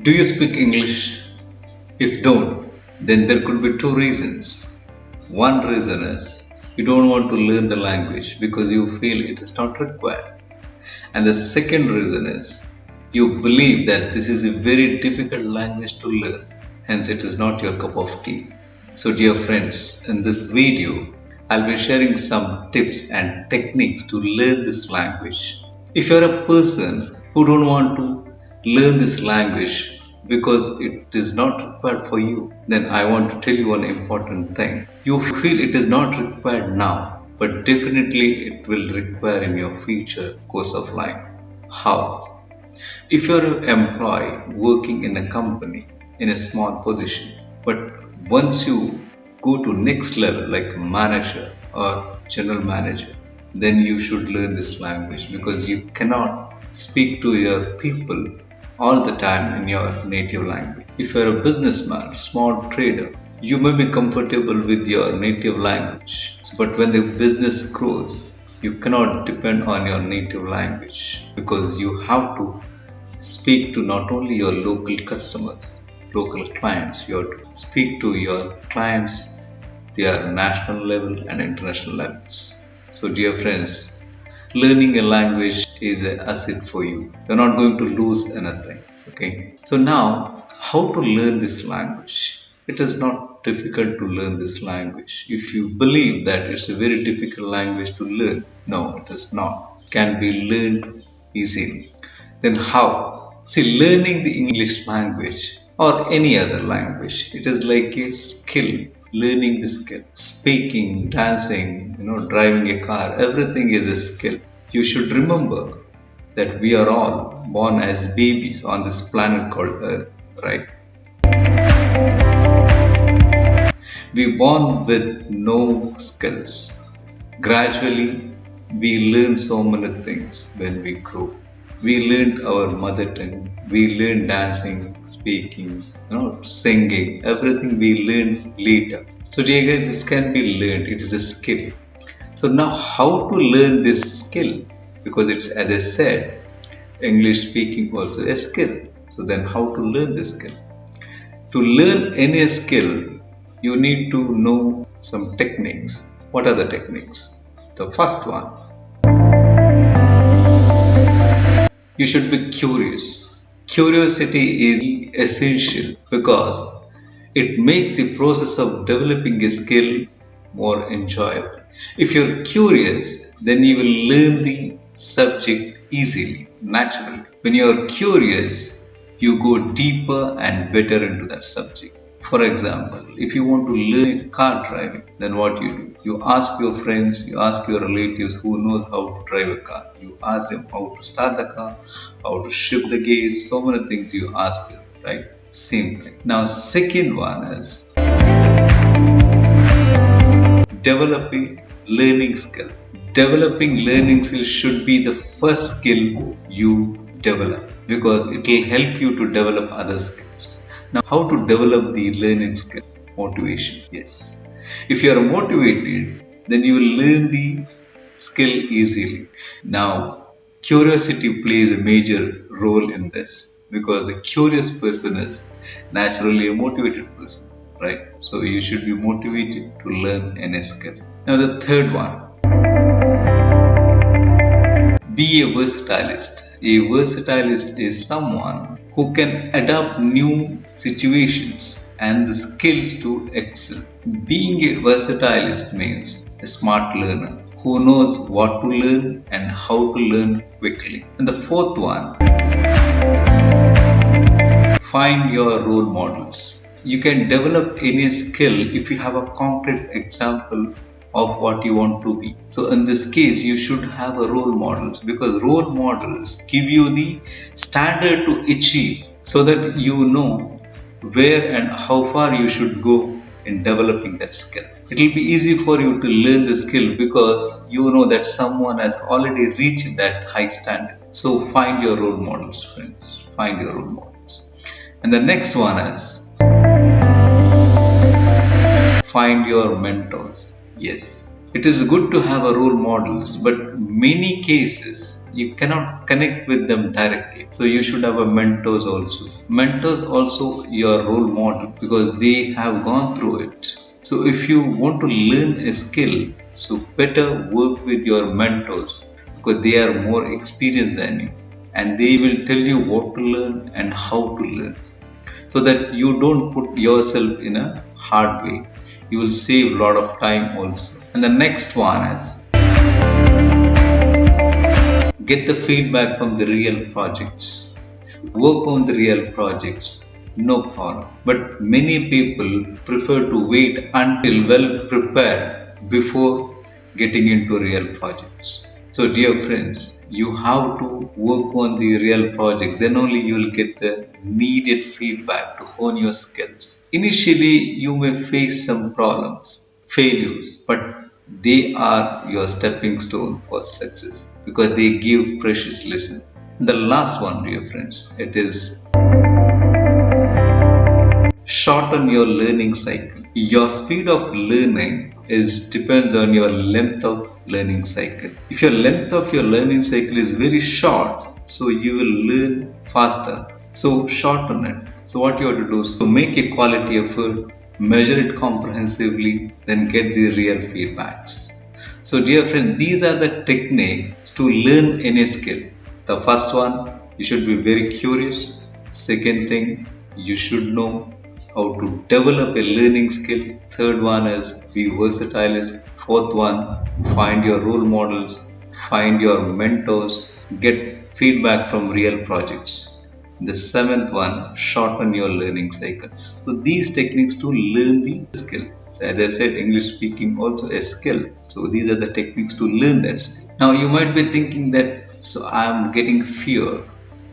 Do you speak English? If don't, then there could be two reasons. One reason is you don't want to learn the language because you feel it is not required. And the second reason is you believe that this is a very difficult language to learn, hence it is not your cup of tea. So dear friends, in this video, I'll be sharing some tips and techniques to learn this language. If you're a person who don't want to learn this language because it is not required for you, then I want to tell you one important thing. You feel it is not required now, but definitely it will require in your future course of life. How? If you're an employee working in a company in a small position, but once you go to next level like manager or general manager, then you should learn this language because you cannot speak to your people all the time in your native language. If you're a businessman, small trader, you may be comfortable with your native language, but when the business grows, you cannot depend on your native language because you have to speak to not only your local customers, local clients, you have to speak to your clients, their national level and international levels. So, dear friends, learning a language is an asset for you. You're not going to lose anything. Okay. So now, how to learn this language? It is not difficult to learn this language. If you believe that it's a very difficult language to learn, no, it is not. It can be learned easily. Then how? See, learning the English language or any other language, it is like a skill. Learning the skill, speaking, dancing, driving a car, everything is a skill. You should remember that we are all born as babies on this planet called Earth, right? We born with no skills. Gradually, we learn so many things when we grow. We learned our mother tongue. We learned dancing, speaking, singing. Everything we learned later. So, dear guys, this can be learned. It is a skill. So now, how to learn this skill? Because it's, as I said, English speaking also a skill. So then, how to learn this skill? To learn any skill, you need to know some techniques. What are the techniques? The first one. You should be curious. Curiosity is essential because it makes the process of developing a skill more enjoyable. If you're curious, then you will learn the subject easily, naturally. When you're curious, you go deeper and better into that subject. For example, if you want to learn car driving, then what you do? You ask your friends, you ask your relatives who knows how to drive a car. You ask them how to start the car, how to shift the gears, so many things you ask them, right? Same thing. Now, second one is developing learning skill. Developing learning skill should be the first skill you develop because it will help you to develop other skills. Now, how to develop the learning skill? Motivation. Yes. If you are motivated, then you will learn the skill easily. Now, curiosity plays a major role in this because the curious person is naturally a motivated person, right? So you should be motivated to learn any skill. Now, the third one. Be a versatilist. A versatilist is someone who can adapt new situations and the skills to excel. Being a versatilist means a smart learner who knows what to learn and how to learn quickly. And the fourth one, find your role models. You can develop any skill if you have a concrete example of what you want to be. So in this case, you should have a role models because role models give you the standard to achieve so that you know where and how far you should go in developing that skill. It will be easy for you to learn the skill because you know that someone has already reached that high standard. So find your role models, friends. Find your role models. And the next one is find your mentors. Yes, It is good to have a role models, but many cases you cannot connect with them directly. So you should have a mentors also. Mentors also your role model because they have gone through it. So if you want to learn a skill, so better work with your mentors because they are more experienced than you and they will tell you what to learn and how to learn so that you don't put yourself in a hard way. You will save a lot of time also. And the next one is get the feedback from the real projects. Work on the real projects, no problem. But many people prefer to wait until well prepared before getting into real projects. So, dear friends, you have to work on the real project, then only you will get the needed feedback to hone your skills. Initially, you may face some problems, failures, but they are your stepping stone for success because they give precious lesson. The last one, dear friends, it is shorten your learning cycle. Your speed of learning is depends on your length of learning cycle. If your length of your learning cycle is very short, so you will learn faster. So shorten it. So what you have to do is to make a quality effort, measure it comprehensively, then get the real feedbacks. So dear friend, these are the techniques to learn any skill. The first one, you should be very curious. Second thing, you should know how to develop a learning skill. Third one is be versatile. Fourth one, find your role models, find your mentors, get feedback from real projects. The seventh one, shorten your learning cycle. So these techniques to learn the skill. So as I said, English speaking also a skill. So these are the techniques to learn that skill. Now you might be thinking that so I am getting fear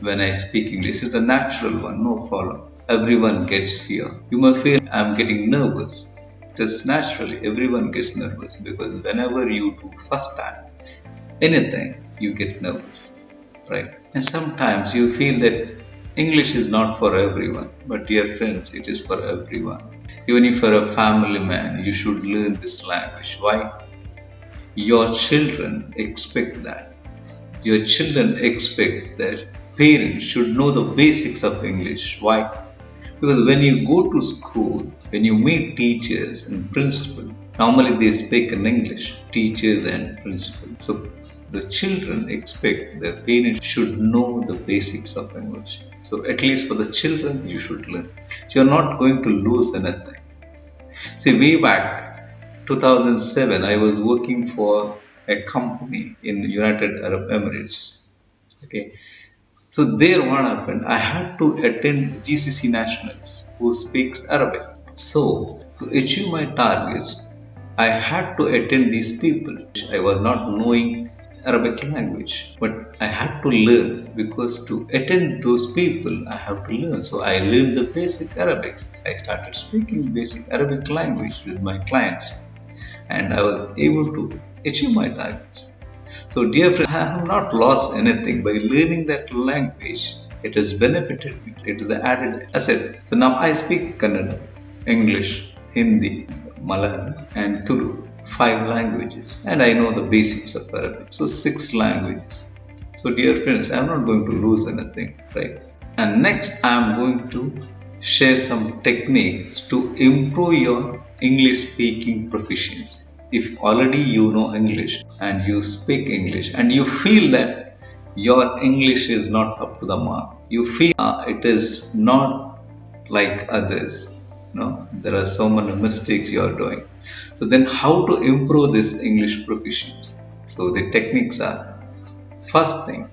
when I speak English. It's a natural one, no problem. Everyone gets fear. You may feel I'm getting nervous. Just naturally, everyone gets nervous because whenever you do first time anything, you get nervous, right? And sometimes you feel that English is not for everyone, but dear friends, it is for everyone. Even if you're a family man, you should learn this language. Why? Your children expect that. Your children expect that parents should know the basics of English. Why? Because when you go to school, when you meet teachers and principal, normally they speak in English, teachers and principal. So the children expect their parents should know the basics of English. So at least for the children, you should learn. So you're not going to lose anything. See, way back 2007, I was working for a company in United Arab Emirates. Okay. So there what happened, I had to attend GCC nationals who speaks Arabic. So to achieve my targets, I had to attend these people. I was not knowing Arabic language, but I had to learn because to attend those people, I have to learn. So I learned the basic Arabic. I started speaking basic Arabic language with my clients and I was able to achieve my targets. So dear friend, I have not lost anything by learning that language. It has benefited me. It is an added asset. So now I speak Kannada, English, Hindi, Malayalam and Tulu. 5 languages and I know the basics of Arabic. So 6 languages. So dear friends, I am not going to lose anything, right? And next I am going to share some techniques to improve your English speaking proficiency. If already you know English and you speak English and you feel that your English is not up to the mark, you feel it is not like others. No, there are so many mistakes you are doing. So then how to improve this English proficiency? So the techniques are, first thing,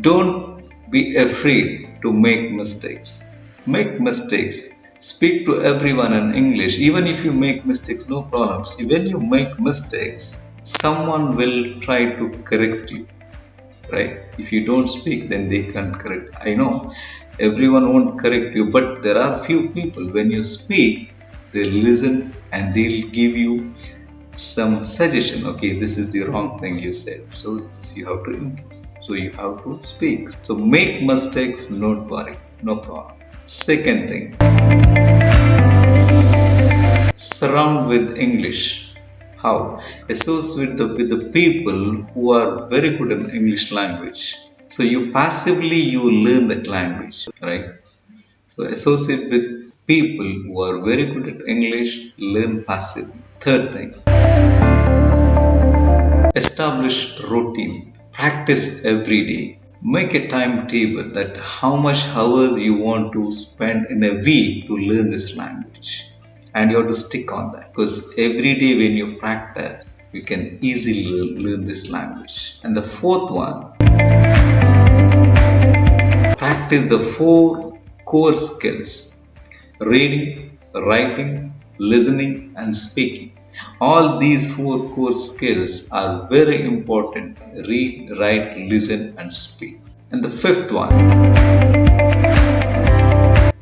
don't be afraid to make mistakes. Make mistakes. Speak to everyone in English. Even if you make mistakes, no problem. See, when you make mistakes, someone will try to correct you, right? If you don't speak, then they can't correct. I know everyone won't correct you, but there are few people, when you speak, they'll listen and they'll give you some suggestion. Okay, this is the wrong thing you said. So this you have to improve. So you have to speak. So make mistakes, don't worry, no problem. Second thing, Surround with English. How? Associate with the people who are very good in English language. So you learn that language, right? So associate with people who are very good at English, learn passively. Third thing, establish routine. Practice every day. Make a timetable that how much hours you want to spend in a week to learn this language. And you have to stick on that because every day when you practice, you can easily learn this language. And the fourth one, practice the four core skills: reading, writing, listening, and speaking. All these four core skills are very important: read, write, listen, and speak. And the fifth one,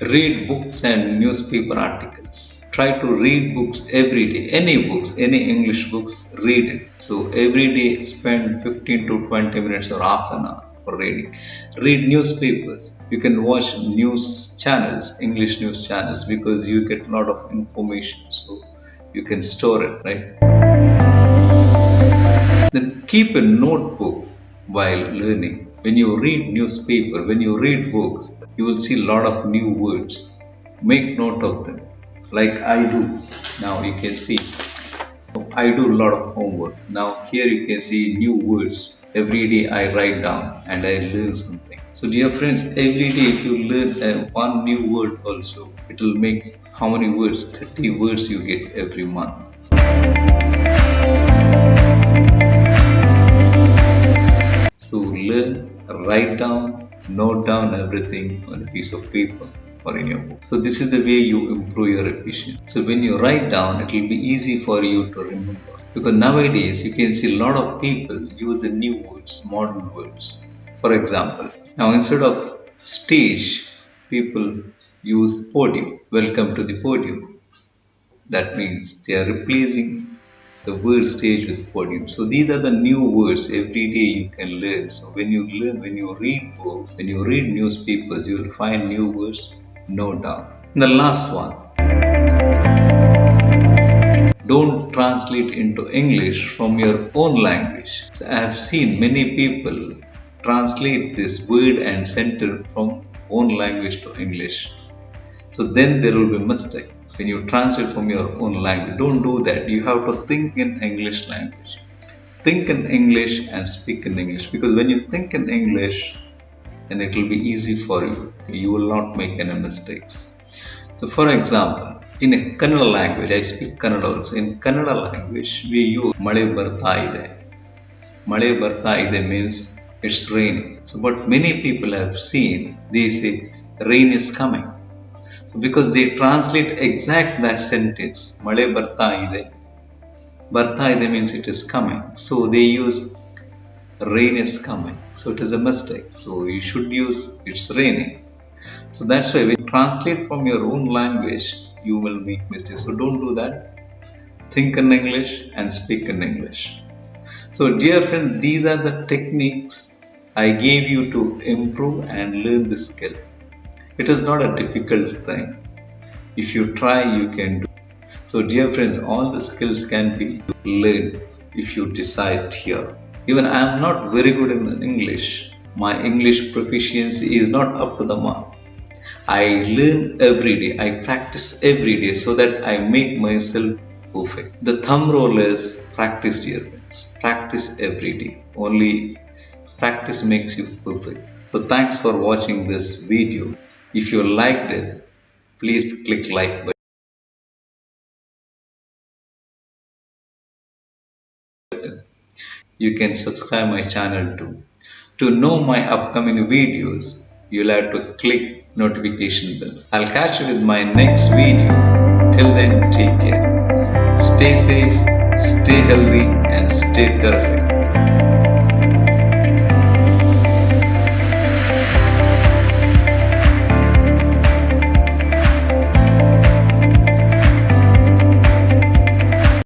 read books and newspaper articles. Try to read books every day. Any books, any English books, read it. So every day spend 15 to 20 minutes or half an hour for reading. Read newspapers. You can watch news channels, English news channels, because you get a lot of information. So you can store it, right? Then keep a notebook while learning. When you read newspaper, when you read books, you will see a lot of new words. Make note of them, like I do. Now you can see, I do a lot of homework. Now here you can see new words. Every day I write down and I learn something. So dear friends, every day if you learn one new word also, it will make how many words? 30 words you get every month. So learn, write down, note down everything on a piece of paper or in your book. So this is the way you improve your efficiency. So when you write down, it will be easy for you to remember. Because nowadays you can see a lot of people use the new words, modern words. For example, now instead of stage, people use podium. Welcome to the podium. That means they are replacing the word stage with podium. So these are the new words every day you can learn. So when you learn, when you read books, when you read newspapers, you will find new words, no doubt. And the last one, don't translate into English from your own language. So I have seen many people translate this word and sentence from own language to English. So then there will be a mistake. When you translate from your own language, don't do that. You have to think in English language. Think in English and speak in English, because when you think in English, then it will be easy for you. You will not make any mistakes. So for example, in a Kannada language, I speak Kannada also. In Kannada language, we use Male Barta ide. Male Barta ide means it's raining. So but many people have seen, they say rain is coming. So because they translate exact that sentence, Male Barta ide. Barta ide means it is coming. So they use rain is coming. So it is a mistake. So you should use it's raining. So that's why when you translate from your own language, you will make mistakes. So don't do that. Think in English and speak in English. So dear friend, these are the techniques I gave you to improve and learn this skill. It is not a difficult thing. If you try, you can do. So dear friends, all the skills can be learned if you decide here. Even I am not very good in English. My English proficiency is not up to the mark. I learn every day. I practice every day so that I make myself perfect. The thumb rule is practice, dear friends. Practice every day. Only practice makes you perfect. So thanks for watching this video. If you liked it, please click like button. You can subscribe my channel too. To know my upcoming videos, you'll have to click notification bell. I'll catch you with my next video. Till then, take care. Stay safe, stay healthy, and stay terrific.